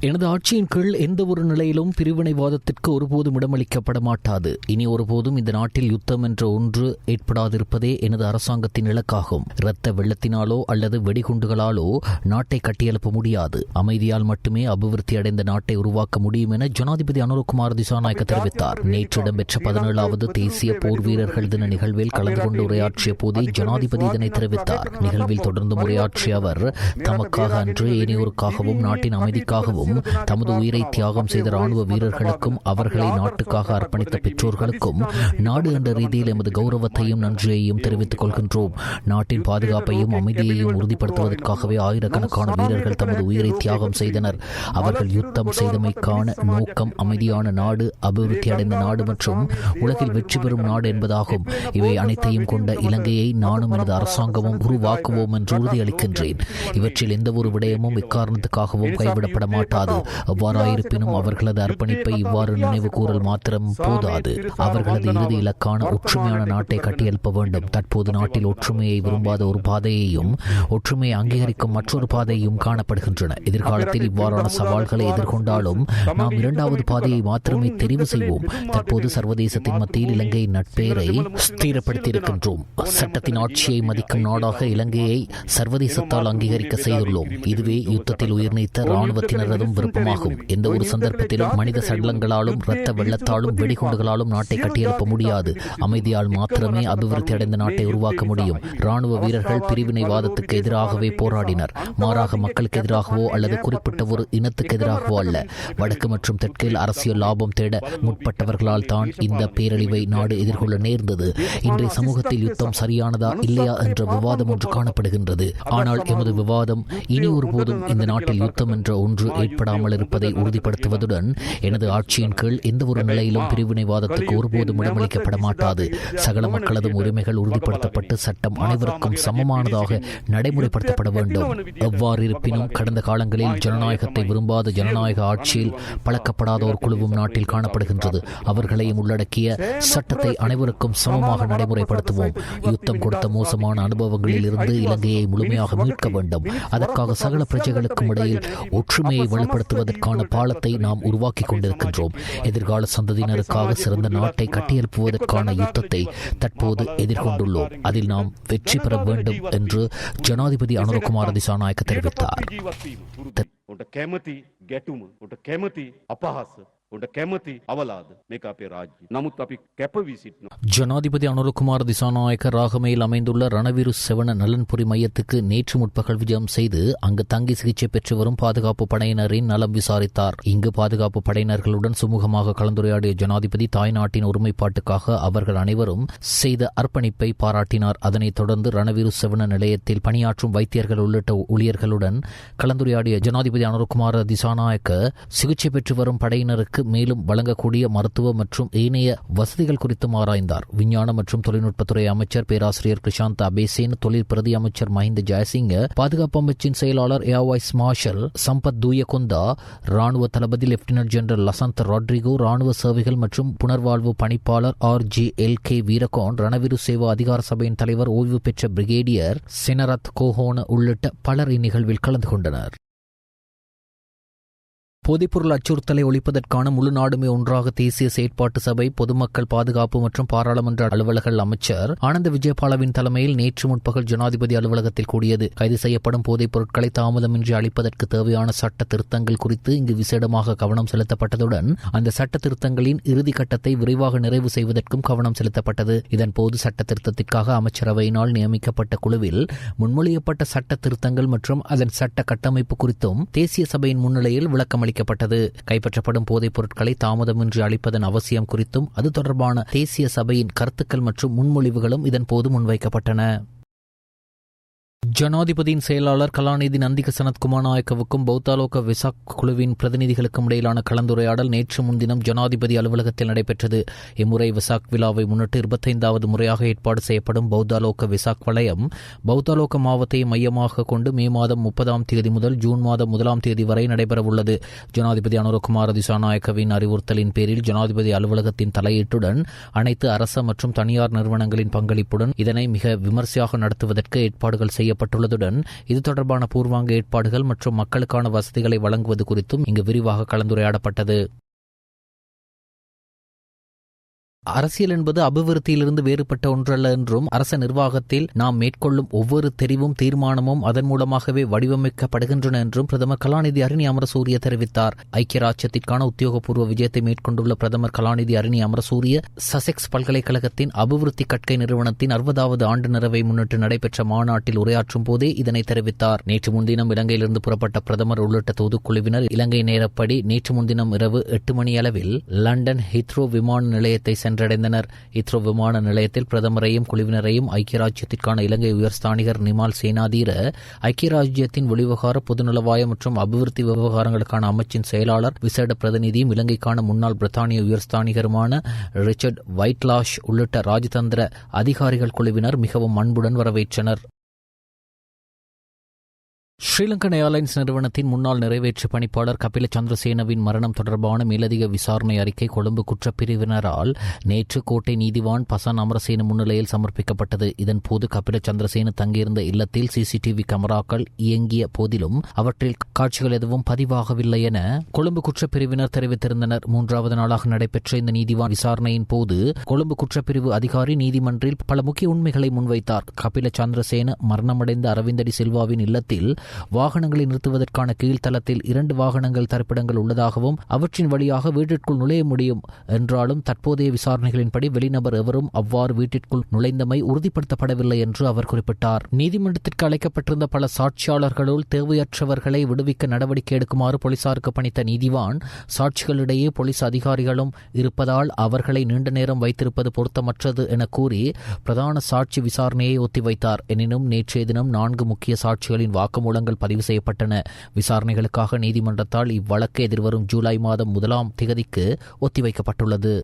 எனது ஆட்சியின் கீழ் எந்த ஒரு நிலையிலும் பிரிவினைவாதத்திற்கு ஒருபோதும் இடமளிக்கப்பட மாட்டாது. இனி ஒருபோதும் இந்த நாட்டில் யுத்தம் என்ற ஒன்று ஏற்படாதிருப்பதே எனது அரசாங்கத்தின் இலக்காகும். இரத்த வெள்ளத்தினாலோ அல்லது வெடிகுண்டுகளாலோ நாட்டை கட்டியெழுப்ப முடியாது. அமைதியால் மட்டுமே அபிவிருத்தி அடைந்த நாட்டை உருவாக்க முடியும் என ஜனாதிபதி அனுரகுமார் திசாநாயக்க தெரிவித்தார். நேற்று இடம்பெற்ற 17வது தேசிய போர் வீரர்கள் தின நிகழ்வில் கலந்து கொண்டு உரையாற்றிய போதே ஜனாதிபதி இதனை தெரிவித்தார். நிகழ்வில் தொடர்ந்து உரையாற்றிய அவர், தமக்காக அன்று ஏனையோருக்காகவும் நாட்டின் அமைதிக்காகவும் தமது உயிரை தியாகம் செய்த ராணுவ வீரர்களுக்கும் அவர்களை நாட்டுக்காக அர்ப்பணித்த பெற்றோர்களுக்கும் நாடு என்ற ரீதியில் எமது கௌரவத்தையும் நன்றியையும் தெரிவித்துக் கொள்கின்றோம். நாட்டின் பாதுகாப்பையும் அமைதியையும் உறுதிப்படுத்துவதற்காகவே ஆயிரக்கணக்கான வீரர்கள் தமது உயிரை தியாகம் செய்தனர். அவர்கள் யுத்தம் செய்தமைக்கான நோக்கம் அமைதியான நாடு, அபிவிருத்தி அடைந்த நாடு மற்றும் உலகில் வெற்றி பெறும் நாடு என்பதாகும். இவை அனைத்தையும் கொண்ட இலங்கையை நானும் எனது அரசாங்கமும் உருவாக்குவோம் என்று உறுதியளிக்கின்றேன். இவற்றில் எந்த ஒரு விடயமும் எக்காரணத்துக்காகவும் கைவிடப்பட மாட்டாது. எவ்வாறாயிருப்பினும் அவர்களது அர்ப்பணிப்பை இவ்வாறு நினைவு கூறல் மாத்திரம் போதாது. அவர்களது இறுதி இலக்கான ஒற்றுமையான நாட்டை கட்டியெழுப்ப வேண்டும். தற்போது நாட்டில் ஒற்றுமையை விரும்பாத ஒரு பாதையையும் ஒற்றுமையை அங்கீகரிக்கும் மற்றொரு பாதையும் காணப்படுகின்றன. எதிர்காலத்தில் இவ்வாறான சவால்களை எதிர்கொண்டாலும் நாம் இரண்டாவது பாதையை மாத்திரமே தெரிவு செய்வோம். தற்போது சர்வதேசத்தின் மத்தியில் இலங்கையின் நட்பெயரை ஸ்திரப்படுத்தியிருக்கின்றோம். சட்டத்தின் ஆட்சியை மதிக்கும் நாடாக இலங்கையை சர்வதேசத்தால் அங்கீகரிக்க செய்துள்ளோம். இதுவே யுத்தத்தில் உயிர்நீத்த இராணுவத்தினரதும் விருப்பமாகும். எந்த ஒரு சந்தர்ப்பத்திலும் மனித சடலங்களாலும் இரத்த வெள்ளத்தாலும் வெடிகுண்டுகளாலும் நாட்டை கட்டியெழுப்ப முடியாது. அமைதியால் மாத்திரமே அபிவிருத்தி அடைந்த நாட்டை உருவாக்க முடியும். ராணுவ வீரர்கள் பிரிவினைவாதத்துக்கு எதிராகவே போராடினர். மாறாக மக்களுக்கு எதிராகவோ அல்லது குறிப்பிட்ட ஒரு இனத்துக்கு எதிராகவோ அல்ல. வடக்கு மற்றும் தெற்கில் அரசியல் லாபம் தேட முற்பட்டவர்களால் தான் இந்த பேரழிவை நாடு எதிர்கொள்ள நேர்ந்தது. இன்றைய சமூகத்தில் யுத்தம் சரியானதா இல்லையா என்ற விவாதம் ஒன்று காணப்படுகின்றது. ஆனால் எமது விவாதம் இனி ஒருபோதும் இந்த நாட்டில் யுத்தம் என்ற ஒன்று ஏற்படாமல் இருப்பதை உறுதிப்படுத்துவதுடன் எனது ஆட்சியின் கீழ் எந்த ஒரு நிலையிலும் பிரிவினைவாதத்துக்கு ஒருபோதும் இடமளிக்கப்பட மாட்டாது. சகல மக்களதும் உரிமைகள் உறுதிப்படுத்தப்பட்டு சட்டம் அனைவருக்கும் சமமானதாக நடைமுறைப்படுத்தப்பட வேண்டும். எவ்வாறு இருப்பினும் கடந்த காலங்களில் ஜனநாயகத்தை விரும்பாத ஜனநாயக ஆட்சியில் பழக்கப்படாத ஒரு குழுவும் நாட்டில் காணப்படுகின்றது. அவர்களையும் உள்ளடக்கிய சட்டத்தை அனைவருக்கும் சமமாக நடைமுறைப்படுத்துவோம். யுத்தம் கொடுத்த மோசமான அனுபவங்களில் இருந்து இலங்கையை முழுமையாக மீட்க வேண்டும். அதற்காக சகல பிரஜைகளுக்கும் இடையில் ஒற்றுமையை வலுப்படுத்துவதற்கான பாலத்தை நாம் உருவாக்கி கொண்டிருக்கின்றோம். எதிர்கால சந்ததியினருக்காக சிறந்த நாட்டை கட்டியெழுப்புவதற்கான யுத்தத்தை தற்போது எதிர்கொண்டுள்ளோம். அதில் நாம் வெற்றி பெற வேண்டும் என்று ஜனாதிபதி அனுரகுமார திசாநாயக்க தெரிவித்தார். ஜனாதிபதி அனுரகுமார திசாநாயக்க ராகமையில் அமைந்துள்ள ரணவீரு செவன நலன்புரி மையத்துக்கு நேற்று முற்பகல் விஜயம் செய்து அங்கு தங்கி சிகிச்சை பெற்று வரும் பாதுகாப்பு படையினரின் நலம் விசாரித்தார். இங்கு பாதுகாப்பு படையினர்களுடன் சுமூகமாக கலந்துரையாடிய ஜனாதிபதி தாய்நாட்டின் ஒருமைப்பாட்டுக்காக அவர்கள் அனைவரும் செய்த அர்ப்பணிப்பை பாராட்டினார். அதனைத் தொடர்ந்து ரணவீரு செவன நிலையத்தில் பணியாற்றும் வைத்தியர்கள் உள்ளிட்ட ஊழியர்களுடன் கலந்துரையாடிய ஜனாதிபதி அனுரகுமார திசாநாயக்க சிகிச்சை பெற்று வரும் படையினருக்கு மேலும் வழங்கக்கூடிய மருத்துவ மற்றும் ஏனைய வசதிகள் குறித்தும் ஆராய்ந்தார். விஞ்ஞான மற்றும் தொழில்நுட்பத்துறை அமைச்சர் பேராசிரியர் கிருஷாந்த் அபேசேன், தொழில் பிரதி அமைச்சர் மஹிந்த ஜெயசிங்க, பாதுகாப்பு அமைச்சின் செயலாளர் air vice marshal Sampath Thuyacontha, ராணுவ தளபதி லெப்டினன்ட் ஜெனரல் லசந்த் ராட்ரிகோ, ராணுவ சேவைகள் மற்றும் புனர்வாழ்வு பணிப்பாளர் RGLK வீரகோன், ரணவீரு சேவா அதிகார சபையின் தலைவர் ஓய்வு பெற்ற பிரிகேடியர் செனரத் கோஹோன உள்ளிட்ட பலர் இந்நிகழ்வில் கலந்து கொண்டனர். போதைப்பொருள் அச்சுறுத்தலை ஒழிப்பதற்கான முழு நாடுமே ஒன்றாக தேசிய செயற்பாட்டு சபை பொதுமக்கள் பாதுகாப்பு மற்றும் பாராளுமன்ற அலுவலர்கள் அமைச்சர் ஆனந்த விஜயபாலவின் தலைமையில் நேற்று முற்பகல் ஜனாதிபதி அலுவலகத்தில் கூடியது. கைது செய்யப்படும் போதைப் பொருட்களை தாமதமின்றி அளிப்பதற்கு தேவையான சட்ட திருத்தங்கள் குறித்து இங்கு விசேடமாக கவனம் செலுத்தப்பட்டதுடன் அந்த சட்ட திருத்தங்களின் இறுதி கட்டத்தை விரைவாக நிறைவு செய்வதற்கும் கவனம் செலுத்தப்பட்டது. இதன்போது சட்ட திருத்தத்திற்காக அமைச்சரவையினால் நியமிக்கப்பட்ட குழுவில் முன்மொழியப்பட்ட சட்ட திருத்தங்கள் மற்றும் அதன் சட்ட கட்டமைப்பு குறித்தும் தேசிய சபையின் முன்னிலையில் விளக்கமளிக்கப்பட்டது. கைப்பற்றப்படும் போதைப் பொருட்களை தாமதமின்றி அளிப்பதன் அவசியம் குறித்தும் அது தொடர்பான தேசிய சபையின் கருத்துக்கள் மற்றும் முன்மொழிவுகளும் இதன்போது முன்வைக்கப்பட்டன. ஜனாதிபதியின் செயலாளர் கலாநிதி நந்திக சனத்குமார் நாயக்கவுக்கும் பௌத்தாலோக விசாக் குழுவின் பிரதிநிதிகளுக்கும் இடையிலான கலந்துரையாடல் நேற்று முன்தினம் ஜனாதிபதி அலுவலகத்தில் நடைபெற்றது. இம்முறை விசாக் விழாவை முன்னிட்டு 25வது முறையாக ஏற்பாடு செய்யப்படும் பௌத்தாலோக விசாக் வலயம் பௌத்தாலோக மாவட்டத்தை மையமாக கொண்டு மே மாதம் 30ஆம் தேதி முதல் ஜூன் மாதம் 1ஆம் தேதி வரை நடைபெறவுள்ளது. ஜனாதிபதி அனுரகுமார திசாநாயக்கவின் அறிவுறுத்தலின் பேரில் ஜனாதிபதி அலுவலகத்தின் தலையீட்டுடன் அனைத்து அரச மற்றும் தனியார் நிறுவனங்களின் பங்களிப்புடன் இதனை மிக விமர்சையாக நடத்துவதற்கு ஏற்பாடுகள் செய்ய செய்யப்பட்டுள்ளதுடன் இது தொடர்பான பூர்வாங்க ஏற்பாடுகள் மற்றும் மக்களுக்கான வசதிகளை வழங்குவது குறித்தும் இங்கு விரிவாக கலந்துரையாடப்பட்டது. அரசியல் என்பது அபிவிருத்தியிலிருந்து வேறுபட்ட ஒன்றல்ல என்றும் அரச நிர்வாகத்தில் நாம் மேற்கொள்ளும் ஒவ்வொரு தெரிவும் தீர்மானமும் அதன் மூலமாகவே வடிவமைக்கப்படுகின்றன என்றும் பிரதமர் கலாநிதி அருணி அமரசூரிய தெரிவித்தார். ஐக்கிய ராஜ்யத்திற்கான உத்தியோகபூர்வ விஜயத்தை மேற்கொண்டுள்ள பிரதமர் கலாநிதி அருணி அமரசூரிய சசெக்ஸ் பல்கலைக்கழகத்தின் அபிவிருத்தி கற்கை நிறுவனத்தின் 60வது ஆண்டு நிறைவை முன்னிட்டு நடைபெற்ற மாநாட்டில் உரையாற்றும் போதே இதனை தெரிவித்தார். நேற்று முன்தினம் இலங்கையிலிருந்து புறப்பட்ட பிரதமர் உள்ளிட்ட தூதுக்குழுவினர் இலங்கை நேரப்படி நேற்று முன்தினம் இரவு 8 மணி அளவில் லண்டன் ஹீத்ரோ விமான நிலையத்தை சென்றடைந்தனர். ஹீத்ரோ விமான நிலையத்தில் பிரதமரையும் குழுவினரையும் ஐக்கிய ராஜ்யத்திற்கான இலங்கை உயர்ஸ்தானிகர் நிமால் சேனாதீர, ஐக்கிய ராஜ்யத்தின் வெளிவிவகார பொதுநலவாய மற்றும் அபிவிருத்தி விவகாரங்களுக்கான அமைச்சின் செயலாளர் விசேட பிரதிநிதியும் இலங்கைக்கான முன்னாள் பிரித்தானிய உயர்ஸ்தானிகருமான ரிச்சர்ட் வைட்லாஷ் உள்ளிட்ட ராஜதந்திர அதிகாரிகள் குழுவினர் மிகவும் அன்புடன் வரவேற்றனர். ஸ்ரீலங்கன் ஏர்லைன்ஸ் நிறுவனத்தின் முன்னாள் நிறைவேற்று பணிப்பாளர் கபில சந்திரசேனவின் மரணம் தொடர்பான மேலதிக விசாரணை அறிக்கை கொழும்பு குற்றப்பிரிவினரால் நேற்று கோட்டை நீதிவான் பசான் அமரசேன முன்னிலையில் சமர்ப்பிக்கப்பட்டது. இதன்போது கபில சந்திரசேன தங்கியிருந்த இல்லத்தில் சிசிடிவி கேமராக்கள் இயங்கிய போதிலும் அவற்றில் காட்சிகள் எதுவும் பதிவாகவில்லை என கொழும்பு குற்றப்பிரிவினர் தெரிவித்திருந்தனர். 3வது நாளாக நடைபெற்ற இந்த நீதிவான் விசாரணையின் போது கொழும்பு குற்றப்பிரிவு அதிகாரி நீதிமன்றில் பல முக்கிய உண்மைகளை முன்வைத்தார். கபில சந்திரசேன மரணமடைந்த அரவிந்தடி சில்வாவின் இல்லத்தில் வாகனங்களை நிறுத்துவதற்கான கீழ்த்தளத்தில் 2 வாகனங்கள் தரிப்பிடங்கள் உள்ளதாகவும் அவற்றின் வழியாக வீட்டிற்குள் நுழைய முடியும் என்றாலும் தற்போதைய விசாரணைகளின்படி வெளிநபர் எவரும் அவ்வாறு வீட்டிற்குள் நுழைந்தமை உறுதிப்படுத்தப்படவில்லை என்று அவர் குறிப்பிட்டார். நீதிமன்றத்திற்கு அழைக்கப்பட்டிருந்த பல சாட்சியாளர்களுள் தேவையற்றவர்களை விடுவிக்க நடவடிக்கை எடுக்குமாறு போலீசாருக்கு பணித்த நீதிவான் சாட்சிகளிடையே போலீஸ் அதிகாரிகளும் இருப்பதால் அவர்களை நீண்ட நேரம் வைத்திருப்பது பொருத்தமற்றது என கூறி பிரதான சாட்சி விசாரணையை ஒத்திவைத்தார். எனினும் நேற்றைய தினம் 4 முக்கிய சாட்சிகளின் வாக்குமூலங்கள் பதிவு செய்யப்பட்டன. விசாரணைகளுக்காக நீதிமன்றத்தால் இவ்வழக்கு எதிர்வரும் ஜூலை மாதம் 1ஆம் திகதிக்கு ஒத்திவைக்கப்பட்டுள்ளது.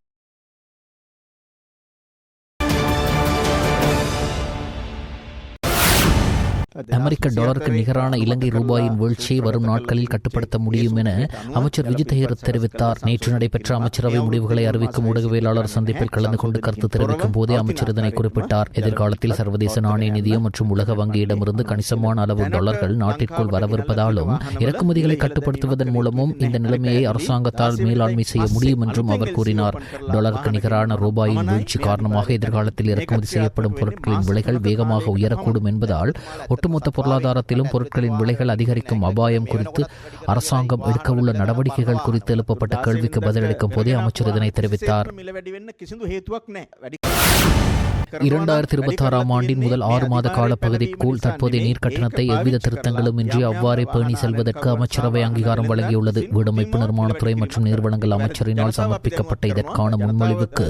அமெரிக்க டாலருக்கு நிகரான இலங்கை ரூபாயின் வீழ்ச்சியை வரும் நாட்களில் கட்டுப்படுத்த முடியும் என அமைச்சர் விஜித் ஹேரத் தெரிவித்தார். நேற்று நடைபெற்ற அமைச்சரவை முடிவுகளை அறிவிக்கும் ஊடகவியலாளர் சந்திப்பில் கலந்து கொண்டு கருத்து தெரிவிக்கும் போதே அமைச்சர் இதனை குறிப்பிட்டார். எதிர்காலத்தில் சர்வதேச நாணய நிதியம் மற்றும் உலக வங்கியிடமிருந்து கணிசமான அளவு டாலர்கள் நாட்டிற்குள் வரவிருப்பதாலும் இறக்குமதிகளை கட்டுப்படுத்துவதன் மூலமும் இந்த நிலைமையை அரசாங்கத்தால் மேலாண்மை செய்ய முடியும் என்றும் அவர் கூறினார். டாலருக்கு நிகரான ரூபாயின் வீழ்ச்சி காரணமாக எதிர்காலத்தில் இறக்குமதி செய்யப்படும் பொருட்களின் விலைகள் வேகமாக உயரக்கூடும் என்பதால் ஒட்டுமொத்த பொருளாதாரத்திலும் பொருட்களின் விலைகள் அதிகரிக்கும் அபாயம் குறித்து அரசாங்கம் எடுக்கவுள்ள நடவடிக்கைகள் குறித்து எழுப்பப்பட்ட கேள்விக்கு பதிலளிக்கும் போதே அமைச்சர் இதனை தெரிவித்தார். 2026ஆம் ஆண்டின் முதல் 6 மாத கால பகுதிக்குள் தற்போதைய நீர் கட்டணத்தை எவ்வித திருத்தங்களும் இன்றி அவ்வாறே பேணி செல்வதற்கு அமைச்சரவை அங்கீகாரம் வழங்கியுள்ளது. வீடமைப்பு நிர்மாணத்துறை மற்றும் நீர்வளங்கள் அமைச்சரினால் சமர்ப்பிக்கப்பட்ட இதற்கான முன்மொழிவுக்கு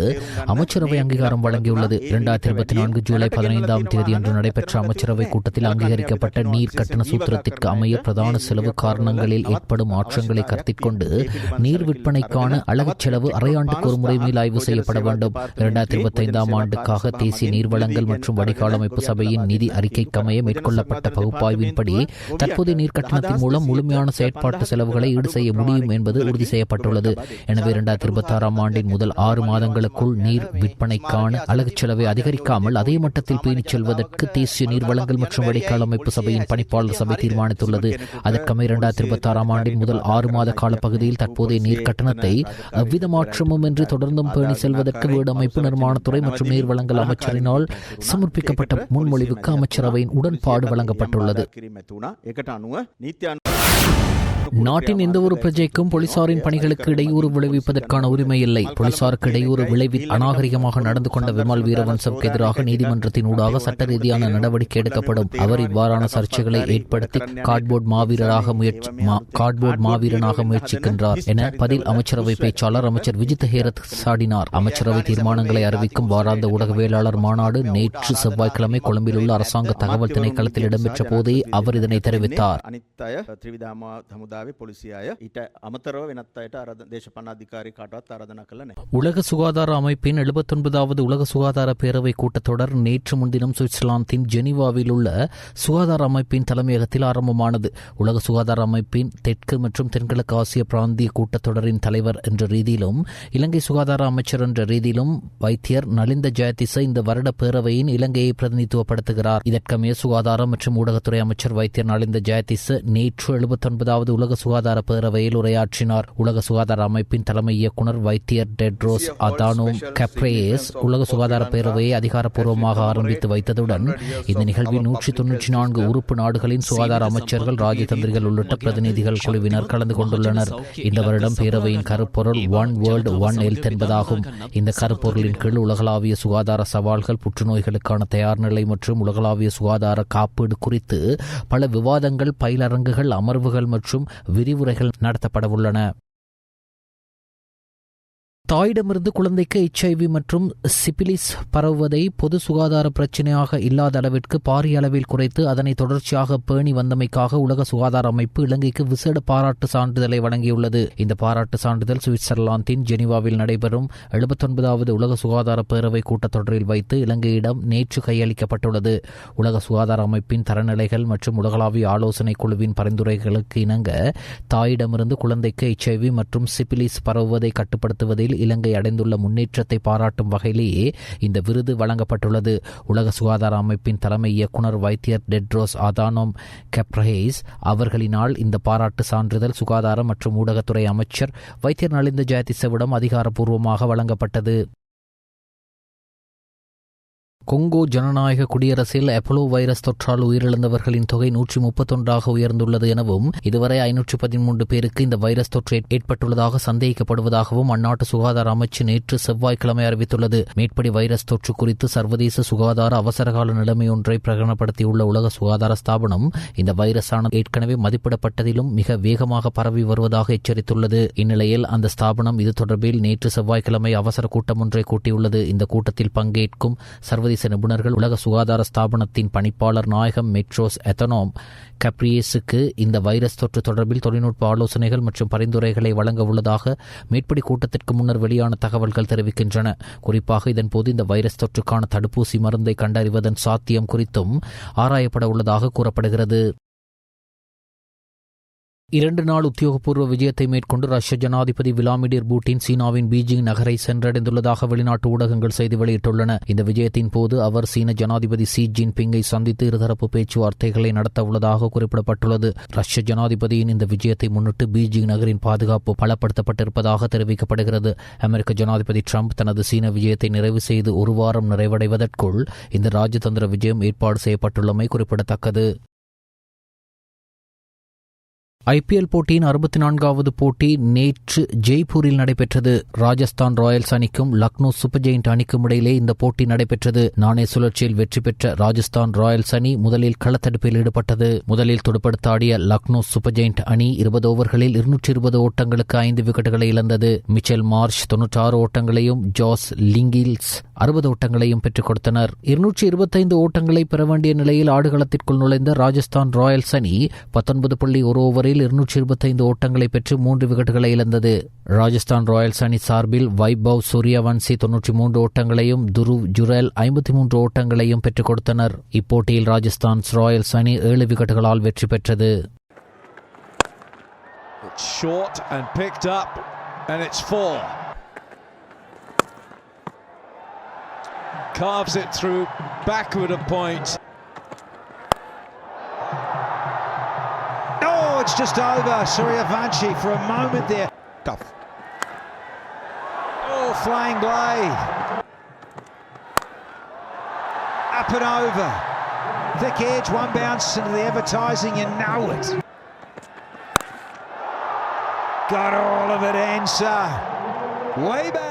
அமைச்சரவை அங்கீகாரம் வழங்கியுள்ளது. 2024 ஜூலை 15ஆம் தேதி அன்று நடைபெற்ற அமைச்சரவை கூட்டத்தில் அங்கீகரிக்கப்பட்ட நீர் கட்டண சூத்திரத்திற்கு அமைய பிரதான செலவு காரணங்களில் ஏற்படும் மாற்றங்களை கருத்தில் கொண்டு நீர் விற்பனைக்கான அலகு செலவு அரையாண்டுக்கு ஒரு முறை மீளாய்வு செய்யப்பட வேண்டும். 2025ஆம் ஆண்டுக்காக தேசிய நீர்வளங்கள் மற்றும் வடிகாலமைப்பு சபையின் நிதி அறிக்கைக்கமைய மேற்கொள்ளப்பட்ட பகுப்பாய்வின்படி தற்போதைய நீர் கட்டணத்தின் மூலம் முழுமையான செயற்பாட்டு செலவுகளை ஈடு செய்ய முடியும் என்பது உறுதி செய்யப்பட்டுள்ளது. எனவே 2026ஆம் ஆண்டின் முதல் 6 மாதங்களுக்குள் நீர் விற்பனைக்கான அலகு செலவை அதிகரிக்காமல் அதே மட்டத்தில் பேணிச் செல்வதற்கு தேசிய நீர்வளங்கள் மற்றும் வடிகாலமைப்பு சபையின் பணிப்பாளர் சபை தீர்மானித்துள்ளது. அதற்கமை 2026ஆம் ஆண்டின் முதல் 6 மாத கால பகுதியில் தற்போதைய நீர் கட்டணத்தை எவ்வித மாற்றமும் இன்றி தொடர்ந்தும் பேணி செல்வதற்கு வீடமைப்பு நிர்மாணத்துறை மற்றும் நீர்வளங்கள் அமைச்சரினால் சமர்ப்பிக்கப்பட்ட முன்மொழிவுக்கு அமைச்சரவையின் உடன்பாடு வழங்கப்பட்டுள்ளது. நாட்டின் எந்த ஒரு பிரஜைக்கும் போலீசாரின் பணிகளுக்கு இடையூறு விளைவிப்பதற்கான உரிமை இல்லை. போலீசாருக்கு இடையூறு விளைவி அநாகரிகமாக நடந்து கொண்ட விமல் வீரவன்சவுக்கு எதிராக நீதிமன்றத்தின் ஊடாக சட்ட ரீதியான நடவடிக்கை எடுக்கப்படும். அவர் இவ்வாறான சர்ச்சைகளை ஏற்படுத்தி கார்ட்போர்ட் மாவீரனாக முயற்சிக்கின்றார் என பதில் அமைச்சரவை பேச்சாளர் அமைச்சர் விஜித் ஹேரத் சாடினார். அமைச்சரவை தீர்மானங்களை அறிவிக்கும் வாராந்த ஊடகவியலாளர் மாநாடு நேற்று செவ்வாய்க்கிழமை கொழும்பில் உள்ள அரசாங்க தகவல் திணைக்களத்தில் இடம்பெற்ற போதே அவர் இதனை தெரிவித்தார். වෙලාවේ පොලිසිය අය ඊට අමතරව වෙනත් අයට දේශපාලන අධිකාරී කාටවත් ආරාධනා කළා නැහැ. உலக சுகாதார அமைப்பின் 79வது உலக சுகாதார பேரவை கூட்டத்தொடர் நேற்று முன்தினம் சுவிட்சர்லாந்தின் ஜெனீவாவில் உள்ள சுகாதார அமைப்பின் தலைமையகத்தில் ஆரம்பமானது. உலக சுகாதார அமைப்பின் தெற்கு மற்றும் தென்கிழக்கு ஆசிய பிராந்திய கூட்டத்தொடரின் தலைவர் என்ற ரீதியிலும் இலங்கை சுகாதார அமைச்சர் என்ற ரீதியிலும் வைத்தியர் நலிந்த ஜெயதிச இந்த வருட பேரவையின் இலங்கையை பிரதிநிதித்துவப்படுத்துகிறார். இதற்கமைய சுகாதார மற்றும் ஊடகத்துறை அமைச்சர் வைத்தியர் நலிந்த ஜெயதிச நேற்று 79வது உலக சுகாதார பேரவையில் உரையாற்றினார். உலக சுகாதார அமைப்பின் தலைமை இயக்குனர் வைத்தியர் டெட்ரோஸ் அதானோம் கெப்ரேயஸ் உலக சுகாதார பேரவையை அதிகாரப்பூர்வமாக ஆரம்பித்து வைத்ததுடன் இந்த நிகழ்வில் 194 உறுப்பு நாடுகளின் சுகாதார அமைச்சர்கள், ராஜதந்திரிகள் உள்ளிட்ட பிரதிநிதிகள் குழுவினர் கலந்து கொண்டுள்ளனர். இந்த வருடம் பேரவையின் கருப்பொருள் ஒன் வேர்ல்ட் ஒன் ஹெல்த் என்பதாகும். இந்த கருப்பொருளின் கீழ் உலகளாவிய சுகாதார சவால்கள், புற்றுநோய்களுக்கான தயார் நிலை மற்றும் உலகளாவிய சுகாதார காப்பீடு குறித்து பல விவாதங்கள், பயிலரங்குகள், அமர்வுகள் மற்றும் விரிவுரைகள் நடத்தப்படவுள்ளன. தாயிடமிருந்து குழந்தைக்கு HIV மற்றும் சிபிலிஸ் பரவுவதை பொது சுகாதார பிரச்சினையாக இல்லாத அளவிற்கு பாரிய அளவில் குறைத்து அதனை தொடர்ச்சியாக பேணி வந்தமைக்காக உலக சுகாதார அமைப்பு இலங்கைக்கு விசேட பாராட்டு சான்றிதழை வழங்கியுள்ளது. இந்த பாராட்டு சான்றிதழ் சுவிட்சர்லாந்தின் ஜெனீவாவில் நடைபெறும் 79வது உலக சுகாதார பேரவை கூட்டத்தொடரில் வைத்து இலங்கையிடம் நேற்று கையளிக்கப்பட்டுள்ளது. உலக சுகாதார அமைப்பின் தரநிலைகள் மற்றும் உலகளாவிய ஆலோசனை குழுவின் பரிந்துரைகளுக்கு இணங்க தாயிடமிருந்து குழந்தைக்கு HIV மற்றும் சிபிலிஸ் பரவுவதை கட்டுப்படுத்துவதில் இலங்கை அடைந்துள்ள முன்னேற்றத்தை பாராட்டும் வகையிலேயே இந்த விருது வழங்கப்பட்டுள்ளது. உலக சுகாதார அமைப்பின் தலைமை இயக்குனர் வைத்தியர் டெட்ரோஸ் அதானோம் கெப்ரேயஸ் அவர்களினால் இந்த பாராட்டு சான்றிதழ் சுகாதார மற்றும் ஊடகத்துறை அமைச்சர் வைத்தியர் நலிந்த ஜெயதிசவிடம் அதிகாரப்பூர்வமாக வழங்கப்பட்டது. கொங்கோ ஜனநாயக குடியரசில் எபோலா வைரஸ் தொற்றால் உயிரிழந்தவர்களின் தொகை 131 உயர்ந்துள்ளது எனவும் இதுவரை 513 பேருக்கு இந்த வைரஸ் தொற்று ஏற்பட்டுள்ளதாக சந்தேகிக்கப்படுவதாகவும் அந்நாட்டு சுகாதார அமைச்சு நேற்று செவ்வாய்க்கிழமை அறிவித்துள்ளது. மேற்படி வைரஸ் தொற்று குறித்து சர்வதேச சுகாதார அவசரகால நிலைமை ஒன்றை பிரகடனப்படுத்தியுள்ள உலக சுகாதார ஸ்தாபனம் இந்த வைரஸானது ஏற்கனவே மதிப்பிடப்பட்டதிலும் மிக வேகமாக பரவி வருவதாக எச்சரித்துள்ளது. இந்நிலையில் அந்த ஸ்தாபனம் இது தொடர்பில் நேற்று செவ்வாய்க்கிழமை அவசர கூட்டம் ஒன்றை கூட்டியுள்ளது. இந்த கூட்டத்தில் பங்கேற்கும் சர்வதேச நிபுணர்கள் உலக சுகாதார ஸ்தாபனத்தின் பணிப்பாளர் நாயகம் மெட்ரோஸ் எத்தனோம் கப்ரியேஸுக்கு இந்த வைரஸ் தொற்று தொடர்பில் தொழில்நுட்ப ஆலோசனைகள் மற்றும் பரிந்துரைகளை வழங்க உள்ளதாக மேற்படி கூட்டத்திற்கு முன்னர் வெளியான தகவல்கள் தெரிவிக்கின்றன. குறிப்பாக இதன்போது இந்த வைரஸ் தொற்றுக்கான தடுப்பூசி மருந்தை கண்டறிவதன் சாத்தியம் குறித்தும் ஆராயப்பட உள்ளதாக கூறப்படுகிறது. 2 நாள் உத்தியோகபூர்வ விஜயத்தை மேற்கொண்டு ரஷ்ய ஜனாதிபதி விளாடிமிர் புட்டின் சீனாவின் பீஜிங் நகரை சென்றடைந்துள்ளதாக வெளிநாட்டு ஊடகங்கள் செய்தி வெளியிட்டுள்ளன. இந்த விஜயத்தின் போது அவர் சீன ஜனாதிபதி ஷி ஜின்பிங்கை சந்தித்து இருதரப்பு பேச்சுவார்த்தைகளை நடத்த உள்ளதாக குறிப்பிடப்பட்டுள்ளது. ரஷ்ய ஜனாதிபதியின் இந்த விஜயத்தை முன்னிட்டு பீஜிங் நகரின் பாதுகாப்பு பலப்படுத்தப்பட்டிருப்பதாக தெரிவிக்கப்படுகிறது. அமெரிக்க ஜனாதிபதி ட்ரம்ப் தனது சீன விஜயத்தை நிறைவு செய்து ஒரு வாரம் நிறைவடைவதற்குள் இந்த ராஜதந்திர விஜயம் ஏற்பாடு செய்யப்பட்டுள்ளமை குறிப்பிடத்தக்கது. IPL போட்டியின் 64வது போட்டி நேற்று ஜெய்ப்பூரில் நடைபெற்றது. ராஜஸ்தான் ராயல்ஸ் அணிக்கும் லக்னோ சூப்பர் ஜெயிண்ட் அணிக்கும் இடையிலே இந்த போட்டி நடைபெற்றது. நாணய சுழற்சியில் வெற்றி பெற்ற ராஜஸ்தான் ராயல்ஸ் அணி முதலில் களத்தடுப்பில் ஈடுபட்டது. முதலில் துடுப்படுத்த ஆடிய லக்னோ சூப்பர் ஜெயிண்ட் அணி 20 ஓவர்களில் 220 ஓட்டங்களுக்கு 5 விக்கெட்டுகளை இழந்தது. மிச்சல் மார்ஷ் 96 ஓட்டங்களையும் ஜாஸ் லிங்கில்ஸ் 60 ஓட்டங்களையும் பெற்றுக் கொடுத்தனர். 225 ஓட்டங்களை பெற வேண்டிய நிலையில் ஆடுகளத்திற்குள் நுழைந்த ராஜஸ்தான் ராயல்ஸ் அணி 19.1 ஓவரில் 225 ஓட்டங்களை பெற்று 3 விக்கெட்டுகளை இழந்தது. ராஜஸ்தான் ராயல்ஸ் அணி சார்பில் வைபவ் சூரியவன்சி 93 ஓட்டங்களையும் துருவ் ஜுரேல் 53 ஓட்டங்களையும் பெற்றுக் கொடுத்தனர். இப்போட்டியில் ராஜஸ்தான் ராயல்ஸ் அணி 7 விக்கெட்டுகளால் வெற்றி பெற்றது. Carves it through backward a point. It's just over. Suryavanshi for a moment there. Tough. Oh, flying blade. Up and over. Thick edge, one bounce into the advertising, you know it. Got all of it, Answer. Way back.